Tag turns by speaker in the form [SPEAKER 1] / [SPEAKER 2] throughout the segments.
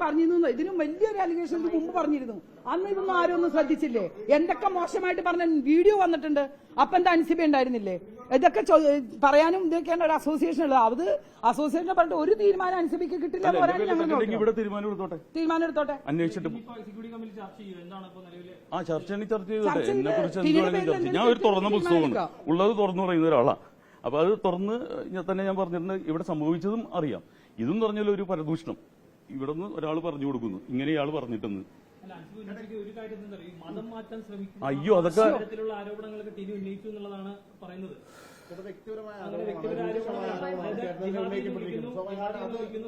[SPEAKER 1] പറഞ്ഞിരുന്നു. ഇതിനും വലിയൊരു അലിഗേഷൻ മുമ്പ് പറഞ്ഞിരുന്നു. അന്ന് ഇതൊന്നും ആരും ഒന്നും ശ്രദ്ധിച്ചില്ലേ? എന്തൊക്കെ മോശമായിട്ട് പറഞ്ഞ വീഡിയോ വന്നിട്ടുണ്ട്. അപ്പൊ എന്താ അൻസിബ ഉണ്ടായിരുന്നില്ലേ? ഇതൊക്കെ പറയാനും ഇതൊക്കെയാണ് ഒരു അസോസിയേഷൻ ഉള്ളത്. അത് അസോസിയേഷനെ പറഞ്ഞിട്ട് ഒരു തീരുമാനം അൻസിബയ്ക്ക് കിട്ടില്ല എന്ന് പറയാൻ ഞങ്ങൾ തീരുമാനം എടുത്തോട്ടെ.
[SPEAKER 2] അന്വേഷിച്ചിട്ട് ചർച്ച ചെയ്തോട്ടെ. എന്നെ കുറിച്ച് ഞാൻ ഒരു തുറന്ന പുസ്തകമാണ് ഉള്ളത്, തുറന്നു പറയുന്ന ഒരാളാണ്. അപ്പൊ അത് തുറന്ന് തന്നെ ഞാൻ പറഞ്ഞിട്ടുണ്ട്. ഇവിടെ സംഭവിച്ചതും അറിയാം. ഇതും പറഞ്ഞാലും ഒരു പരദൂഷണം ഇവിടെ നിന്ന് ഒരാൾ പറഞ്ഞു കൊടുക്കുന്നു, ഇങ്ങനെ ഇയാൾ പറഞ്ഞിട്ടെന്ന്. അയ്യോ, അതൊക്കെ
[SPEAKER 3] ആരോപണങ്ങളൊക്കെ ടിനി ഉന്നയിച്ചു എന്നുള്ളതാണ് പറയുന്നത്.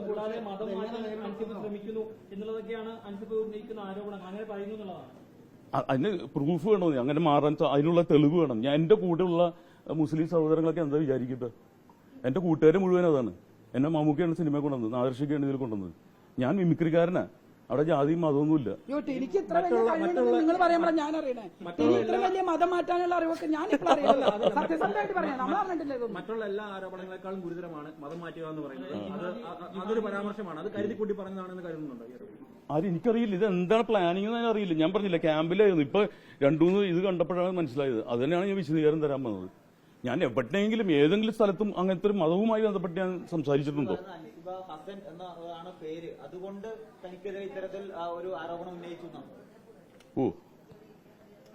[SPEAKER 3] കൂടാതെ മതം മാറ്റാൻ അൻസിബ് ശ്രമിക്കുന്നു എന്നുള്ളതൊക്കെയാണ് അൻസിബ് ഉന്നയിക്കുന്ന ആരോപണം. അങ്ങനെ പറയുന്നു എന്നുള്ളതാണ്.
[SPEAKER 2] അതിന് പ്രൂഫ് വേണോ? അങ്ങനെ മാറാൻ അതിനുള്ള തെളിവ് വേണം. ഞാൻ എന്റെ കൂടെയുള്ള മുസ്ലിം സഹോദരങ്ങളൊക്കെ എന്താ വിചാരിക്കുന്നത്? എന്റെ കൂട്ടുകാരെ മുഴുവൻ അതാണ്. എന്നെ മമ്മൂക്കയാണ് സിനിമ കൊണ്ടുവന്നത്, ആദർശിക്കാണ് ഇതിൽ കൊണ്ടുവന്നത്. ഞാൻ മിമിക്രിക്കാരനാ. അവിടെ ജാതിയും മതമൊന്നുമില്ല.
[SPEAKER 1] എനിക്ക് ഇത്ര വലിയ കഴിവുണ്ടെന്ന് നിങ്ങൾ പറയുമ്പോൾ ഞാൻ അറിയണേ. ഇത്ര വലിയ മതം മാറ്റാനുള്ള അറിവൊക്കെ ഞാൻ ഇപ്പോൾ അറിയില്ല. സത്യസന്ധമായിട്ട് പറയാം, നമ്മൾ അറിഞ്ഞിട്ടില്ല.
[SPEAKER 3] മറ്റുള്ള എല്ലാ ആരോപണങ്ങളെക്കാളും ഗുരുതരമാണ് മതം മാറ്റുക എന്ന് പറയുന്നത്. അതൊരു പരാമർശമാണ്. അത് കരുതിക്കൂട്ടി പറഞ്ഞതാണെന്ന് കരുതുന്നുണ്ടോ?
[SPEAKER 2] ആരും എനിക്കറിയില്ല. ഇത് എന്താണ് പ്ലാനിങ് എന്ന് അറിയില്ല. ഞാൻ പറഞ്ഞില്ല, ക്യാമ്പിലായിരുന്നു. ഇപ്പൊ രണ്ടുമൂന്ന് ഇത് കണ്ടപ്പോഴാണ് മനസ്സിലായത്. അത് തന്നെയാണ് ഞാൻ വിശദീകരണം തരാൻ വന്നത്. ഞാൻ എവിടെയെങ്കിലും ഏതെങ്കിലും സ്ഥലത്തും അങ്ങനത്തെ ഒരു മതവുമായി ബന്ധപ്പെട്ട് ഞാൻ സംസാരിച്ചിട്ടുണ്ടോ?
[SPEAKER 4] ഹസൻ എന്നാണ് പേര്, അതുകൊണ്ട് തനിക്കെതിരെ ഇത്തരത്തിൽ ഒരു ആരോപണം ഉന്നയിച്ചു.
[SPEAKER 2] ഓ,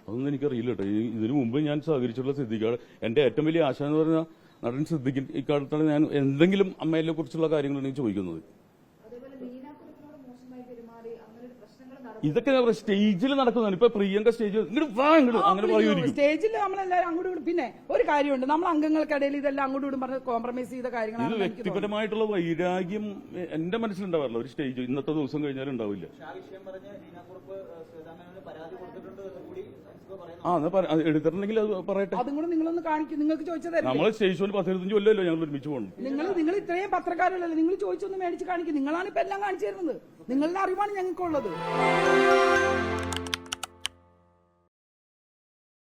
[SPEAKER 2] അതൊന്നും എനിക്കറിയില്ല കേട്ടോ. ഇതിനു മുമ്പ് ഞാൻ സഹകരിച്ചിട്ടുള്ള സിദ്ദിഖാണ് എന്റെ ഏറ്റവും വലിയ ആശ എന്ന് പറഞ്ഞാൽ നടൻ സിദ്ദിഖിൻ. ഇക്കാലത്താണ് ഞാൻ എന്തെങ്കിലും അമ്മയെ കുറിച്ചുള്ള കാര്യങ്ങളാണ് ചോദിക്കുന്നത്. ഇതൊക്കെ സ്റ്റേജിൽ നടക്കുന്നതാണ്. ഇപ്പൊ പ്രിയങ്ക സ്റ്റേജിൽ അങ്ങനെ പറയുമായിരിക്കും.
[SPEAKER 1] സ്റ്റേജിൽ നമ്മളെല്ലാവരും അങ്ങോട്ടും ഇടും. പിന്നെ ഒരു കാര്യമുണ്ട്, നമ്മൾ അംഗങ്ങൾക്കിടയിൽ ഇതെല്ലാം അങ്ങോട്ടും ഇടും പറഞ്ഞ് കോംപ്രമൈസ് ചെയ്ത കാര്യങ്ങളാണ്.
[SPEAKER 2] ഇത് വ്യക്തിപരമായിട്ടുള്ള വൈരാഗ്യം എന്റെ മനസ്സിലുണ്ടാവാറില്ല. ഒരു സ്റ്റേജ് ഇന്നത്തെ ദിവസം കഴിഞ്ഞാലും ഉണ്ടാവില്ല. എടുത്തിട്ടുണ്ടെങ്കിൽ അത് പറയട്ടെ.
[SPEAKER 1] അതും കൂടെ നിങ്ങളൊന്ന് കാണിക്കും. നിങ്ങൾക്ക് ചോദിച്ചത്
[SPEAKER 2] നമ്മള് സ്റ്റേജ് ഷോയിൽ 15 കൊല്ലമല്ലോ ഞങ്ങൾ ഒരുമിച്ച് പോകണം.
[SPEAKER 1] നിങ്ങൾ ഇത്രയും പത്രക്കാരല്ലേ, നിങ്ങൾ ചോദിച്ചൊന്ന് മേടിച്ച് കാണിക്കും. നിങ്ങളാണ് ഇപ്പൊ എല്ലാം കാണിച്ചു തരുന്നത്. നിങ്ങളുടെ അറിവാണ് ഞങ്ങൾക്കുള്ളത്.